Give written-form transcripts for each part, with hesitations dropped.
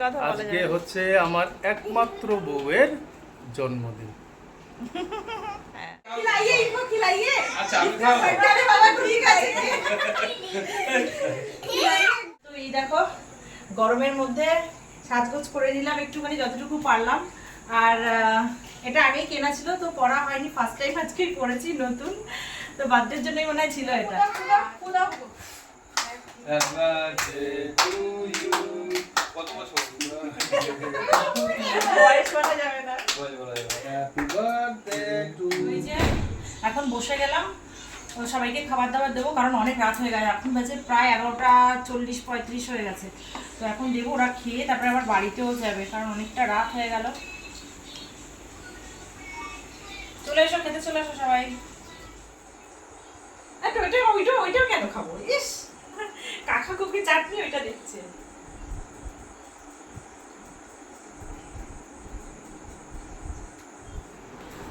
আজকে হচ্ছে আমার একমাত্র বউয়ের জন্মদিন। তো এই দেখো গরমের মধ্যে সাজগোজ করে নিলাম একটুখানি যতটুকু পারলাম। আর এটা আগেই কেনা ছিল তো পরা হয়নি, ফার্স্ট টাইম আজকেই পরেছি নতুন। তো বার্থডের জন্যই মনে হয় ছিল এটা। এখন বসে গেলাম, সবাইকে খাবার দাবার দেবো কারণ অনেক রাত হয়ে গেছে। এখন বাজে প্রায় 11:40-35 হয়ে গেছে। তো এখন দেবো, ওরা খেয়ে তারপরে আবার বাড়িতেও যাবে কারণ অনেকটা রাত হয়ে গেল। চলে এসো, খেতে চলে এসো সবাই। ওইটাও কেন খাবো? ইস, কাকা কুকি চাটনি ওইটা দেখছে।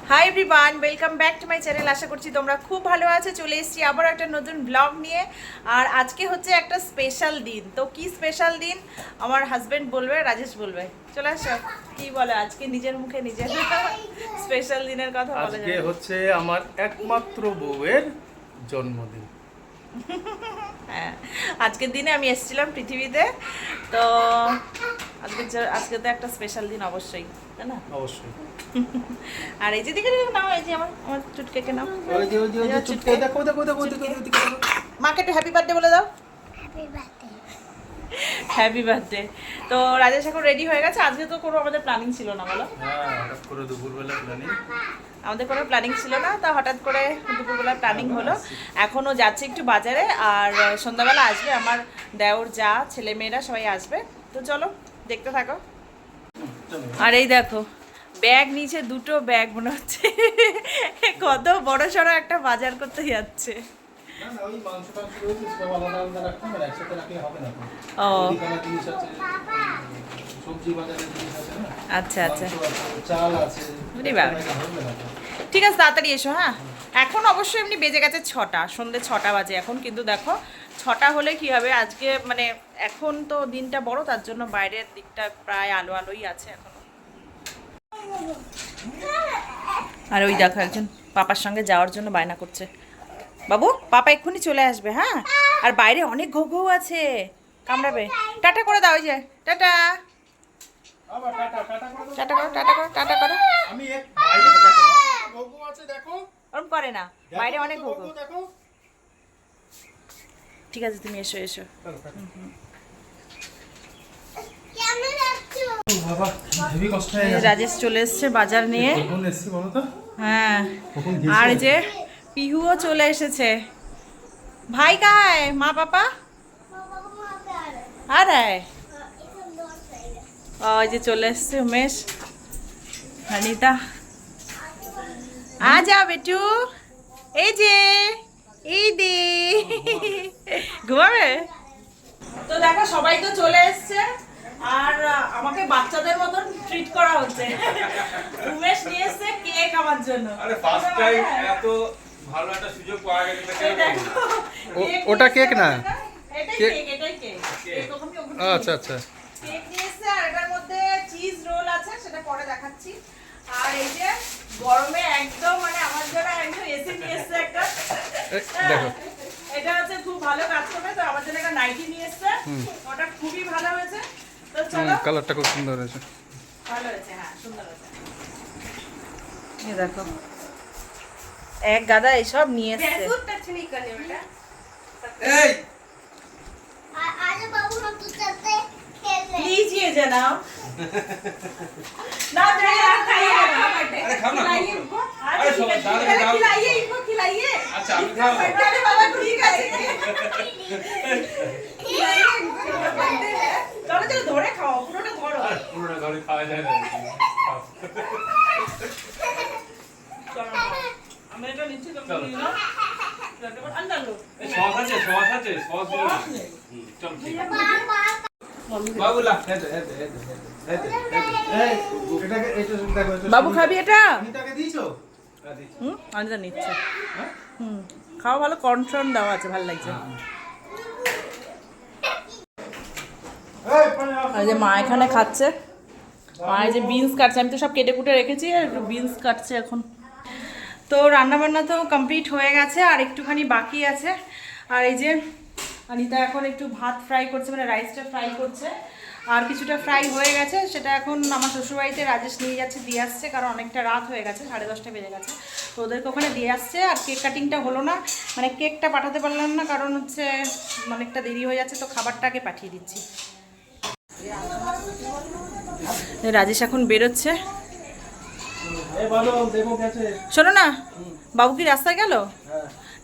Hi everyone, welcome back to my channel. আশা করছি তোমরা খুব ভালো আছো। চলে এসেছি আবার একটা নতুন ব্লগ নিয়ে। আর আজকে হচ্ছে একটা স্পেশাল দিন। তো কি স্পেশাল দিন আমার হাজবেন্ড বলবে, রাজেশ বলবে। চলে আসো, কি বলে আজকে নিজের মুখে নিজের স্পেশাল দিনের কথা বলে। আজকে হচ্ছে আমার একমাত্র বউয়ের জন্মদিন। হ্যাঁ, আজকের দিনে আমি এসেছিলাম পৃথিবীতে। তো আজকে তো একটা স্পেশাল দিন অবশ্যই, তাই না? অবশ্যই। আর এই যে দিকে নাও, এই যে আমার চুটকেকে নাও। মাকে একটু হ্যাপি বার্থডে বলে দাও। Happy birthday. তো রাজেশ এখন রেডি হয়ে গেছে। আজকে তো কোনো আমাদের প্ল্যানিং ছিল না, বলো? হ্যাঁ, হঠাৎ করে দুপুরবেলা প্ল্যানিং। আমাদের কোনো প্ল্যানিং ছিল না, তা হঠাৎ করে দুপুরবেলা প্ল্যানিং হলো। এখনও যাচ্ছে একটু বাজারে, আর সন্ধ্যাবেলা আসবে আমার দেওর, যা, ছেলেমেয়েরা সবাই আসবে। তো চলো দেখতে থাকো। আর এই দেখো ব্যাগ নিচে, দুটো ব্যাগ মনে হচ্ছে কত বড় সড়ো একটা বাজার করতে যাচ্ছে। আচ্ছা আচ্ছা, ঠিক আছে, তাড়াতাড়ি এসো। হ্যাঁ, এখন অবশ্যই এমনি বেজে গেছে 6টা, সন্ধ্যে 6টা বাজে এখন। কিন্তু দেখো 6টা হলে কি হবে, আজকে মানে এখন তো দিনটা বড়, তার জন্য বাইরের দিকটা প্রায় আলো আলোই আছে এখনো। আর ওই দেখো একজন পাপার সঙ্গে যাওয়ার জন্য বায়না করছে। বাবু, পাপা এক্ষুনি চলে আসবে। হ্যাঁ, আর বাইরে অনেক ঘৌ ঘৌ আছে, কামড়াবে। টাটা করে দাও, ওই যে টাটা। টাটা করো, টাটা করো, টাটা করো। ওরম করে না, বাইরে অনেক ঘৌ ঘৌ। ঠিক আছে, তুমি এসো এসো। রাজেশ চলে এসছে বাজার নিয়ে। হ্যাঁ, আর যে পিহুও চলে এসেছে। ভাই কায় মা পাপা আর ওই যে চলে এসছে উমেশ, হানিতা। আ যাও বেটু, এই যে এই দে ঘুমাবে। তো দেখো সবাই তো চলে এসছে, আর আমাকে বাচ্চাদের মতন ট্রিট করা হচ্ছে। উমেশ নিয়ে এসছে কেক আমার জন্য। আরে ফার্স্ট টাইম এত ভালো একটা সুযোগ পাওয়া গেছে। ওটা কেক না, এটাই কেক। আচ্ছা আচ্ছা। কেক নিয়ে এসছে, আর এটার মধ্যে চিজ রোল আছে, সেটা পরে দেখাচ্ছি। আর এই যে গরমে একদম মানে আমার জন্য একদম এসি নিয়ে এসছে একটা। দেখো এটা হচ্ছে খুব ভালো কাজ করবে। তো আমার জন্য একটা নাইটি নিয়ে এসছে, ওটা খুবই ভালো হয়েছে। তো চলো, কালারটা খুব সুন্দর হয়েছে। ভালো হয়েছে, হ্যাঁ সুন্দর হয়েছে। এই দেখো এক গাদা এসব নিয়ে এসছে। এই प्लीज ये जनाब ना जाइए, आप खाइए। अरे खाओ ना। अरे खिलाइए इनको, खिलाइए। अच्छा अभी खाओ। अरे बाबा ठीक है, चलो चलो धोरे खाओ, पुरोटा धरो। পুরোটা ঘরে খাওয়া যায় না। चलो আমি এটা নিচ্ছি, তুমি নিও না। अंदर लो। সস আছে, সস আছে, সস দিও না। চল ঠিক আছে। বাবুলা বাবু খাবি এটা? এটাকে দিয়েছো? আনিতা নিচ্ছে। খাওয়া ভালো, কর্নফ্লাওয়ার দেওয়া আছে, ভালো লাগছে। আর যে মা এখানে খাচ্ছে, মা এই যে বিনস কাটছে, আমি তো সব কেটে কুটে রেখেছি আর একটু বিনস কাটছে এখন। তো রান্নাবান্না তো কমপ্লিট হয়ে গেছে, আর একটুখানি বাকি আছে। আর এই যে অনিতা এখন একটু ভাত ফ্রাই করছে, মানে রাইসটা ফ্রাই করছে, আর কিছুটা ফ্রাই হয়ে গেছে, সেটা এখন আমার শ্বশুরবাড়িতে রাজেশ নিয়ে যাচ্ছে, দিয়ে আসছে, কারণ অনেকটা রাত হয়ে গেছে, 10:30 বেজে গেছে। তো ওদেরকে ওখানে দিয়ে আসছে। আর কেক কাটিংটা হলো না, মানে কেকটা পাঠাতে পারলাম না, কারণ হচ্ছে অনেকটা দেরি হয়ে যাচ্ছে, তো খাবারটাকে পাঠিয়ে দিচ্ছি। রাজেশ এখন বেরোচ্ছে। শোনো না, বাবু কি রাস্তায় গেল?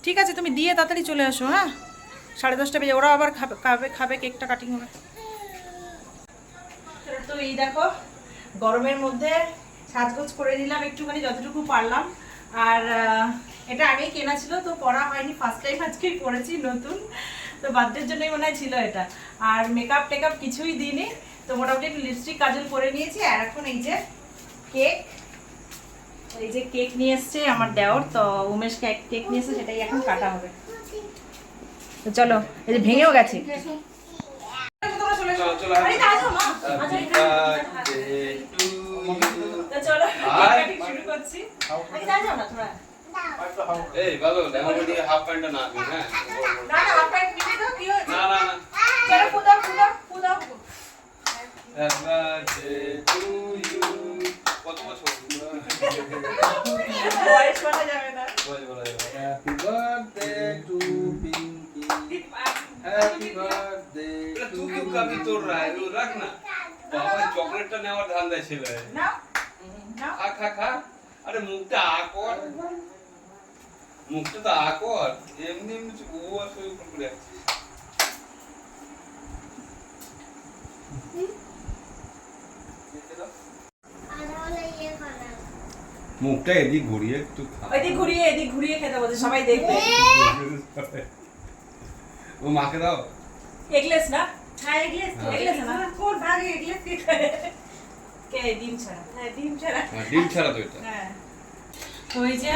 ঠিক আছে, তুমি দিয়ে তাড়াতাড়ি চলে আসো। হ্যাঁ, 10:30 বেজে, ওরা আবার খাবে কেকটা কাটিং হবে। তো এই দেখো, গরমের মধ্যে সাজগোজ করে নিলাম একটুখানি, যতটুকু পারলাম। আর এটা আগেই কেনা ছিল, তো পরা হয়নি, ফার্স্ট টাইম আজকেই পরেছি নতুন, তো বার্থডের জন্যই মনে হয় ছিল এটা। আর মেকআপ টেকআপ কিছুই দিইনি, তো মোটামুটি একটু লিপস্টিক কাজল করে নিয়েছি। আর এখন এই যে কেক, এই যে কেক নিয়ে এসছে আমার দেওর, তো উমেশ কেক নিয়ে এসছে, সেটাই এখন কাটা হবে। তো চলো, এই যে ভেঙেও গেছে। শুরু করছি। এই বাবু ডেমোডি হাফ প্যান্টটা না দিন। হ্যাঁ না না, হাফ প্যান্ট নিবি তো কি হয়েছে? না না না, চলো পুদাও পুদাও পুদাও। Happy birthday to you. কত বছর? বয়স বলা যাবে না। বলা যাবে। Happy birthday to Pinky, happy birthday तू क्यों कभी तोड़ रहा है? तू रख ना। बाबा चॉकलेटটা নেওয়ার ধান্দা ছিল। না না, খা খা খা। আরে মুখটা আকর, মুখটা তো আকর, এমনি এমনি ও আসলে উপর করে আছে। মুখটা এদিক ঘুরিয়ে একটু খা। এদিক ঘুরিয়ে খেতে বলছে, সবাই দেখবে। ও মাকে দাও। এগলেস না? হ্যাঁ এগলেস তো। এগলেস না? কোন ভাগে এগলেস কি করে? কে ডিম ছাড়া? হ্যাঁ ডিম ছাড়া। হ্যাঁ ডিম ছাড়া তো এটা। হ্যাঁ, তো এই যে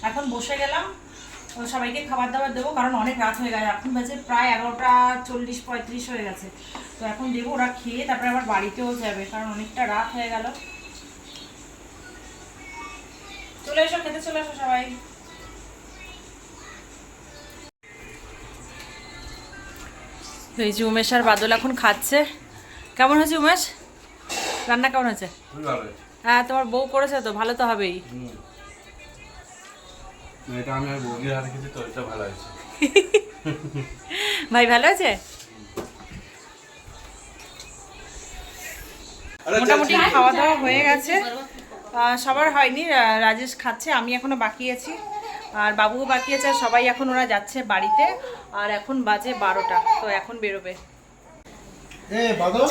এখন বসে গেলাম, তো সবাইকে খাবার দাবার দেবো, কারণ অনেক রাত হয়ে গেছে, এখন বাজে প্রায় 11:40-35 হয়ে গেছে। তো এখন দেবো, ওরা খেয়ে তারপরে আবার বাড়িতেও যাবে, কারণ অনেকটা রাত হয়ে গেল। চলে এসো, খেতে চলে এসো সবাই। এই যে উমেশ আর বাদল এখন খাচ্ছে। কেমন হয়েছে উমেশ? রান্না কেমন হয়েছে? খুবই ভালো হয়েছে। হ্যাঁ, তোমার বউ করেছে তো, ভালো তো হবেই। এটা আমি আর বৌদির হাতে খেয়েছি, তো এটা ভালো হয়েছে। ভাই ভালো আছে? মোটামুটি খাওয়া দাওয়া হয়ে গেছে, সবার হয়নি, রাজেশ খাচ্ছে, আমি এখনো বাকি আছি, আর বাবুও বাকি আছে, আর সবাই এখন ওরা যাচ্ছে বাড়িতে। আর এখন বাজে 12টা, তো এখন বেরোবে।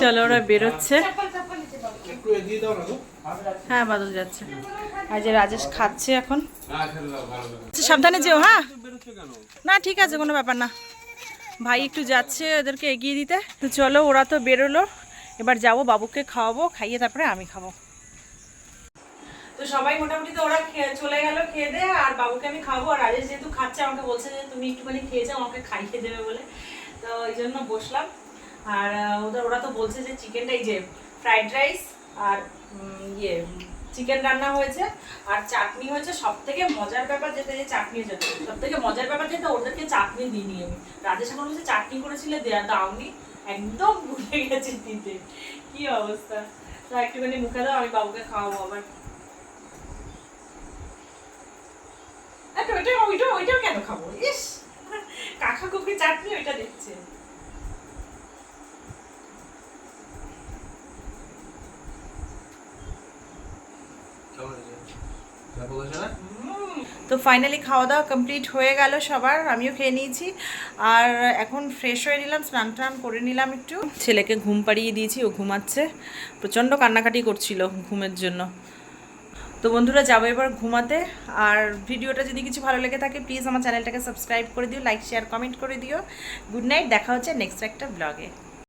চলো, ওরা বেরোচ্ছে। একটু এগিয়ে দাও না গো। হ্যাঁ, বাদল যাচ্ছে, আর যে রাজেশ খাচ্ছে এখন। না খেলে দাও, ভালো লাগে। সাবধানে যেও। হ্যাঁ বেরোচ্ছে কেন? না, ঠিক আছে, কোনো ব্যাপার না, ভাই একটু যাচ্ছে ওদেরকে এগিয়ে দিতে। তো চলো, ওরা তো বেরোলো, এবার যাবো, বাবুকে খাওয়াবো, খাইয়ে তারপরে আমি খাবো। তো সবাই মোটামুটি তো ওরা চলে গেল খেয়ে দে, আর বাবুকে আমি খাবো। আর রাজেশ যেহেতু খাচ্ছে, আমাকে বলছে যে তুমি একটুখানি খেয়ে যাও, আমাকে খাইয়ে দেবে বলে, তো এই জন্য বসলাম। আর ওরা তো বলছে যে চিকেনটা, এই যে ফ্রাইড রাইস আর চিকেন রান্না হয়েছে, আর চাটনি হয়েছে। সব থেকে মজার ব্যাপার যেটা, যে চাটনি হয়েছে, সব থেকে মজার ব্যাপার যেটা, ওদেরকে চাটনি দিইনি আমি। রাজেশ এখন বলছে চাটনি করেছিলে, দাওনি, একদম ভুলে গেছি দিতে। কি অবস্থা! তো একটুখানি মুখে দাও, আমি বাবুকে খাওয়াবো আবার। ওইটাও কেন খাবো? ইস, কাকা কুকুর চাটনি, ওইটা দেখছে। তো ফাইনালি খাওয়া দাওয়া কমপ্লিট হয়ে গেল সবার, আমিও খেয়ে নিয়েছি। আর এখন ফ্রেশ হয়ে নিলাম, স্নান টান করে নিলাম একটু। ছেলেকে ঘুম পাড়িয়ে দিয়েছি, ও ঘুমাচ্ছে, প্রচণ্ড কান্নাকাটি করছিল ঘুমের জন্য। তো বন্ধুরা, যাবো এবার ঘুমাতে। আর ভিডিওটা যদি কিছু ভালো লেগে থাকে, প্লিজ আমার চ্যানেলটাকে সাবস্ক্রাইব করে দিও, লাইক শেয়ার কমেন্ট করে দিও। গুড নাইট, দেখা হচ্ছে নেক্সট একটা ব্লগে।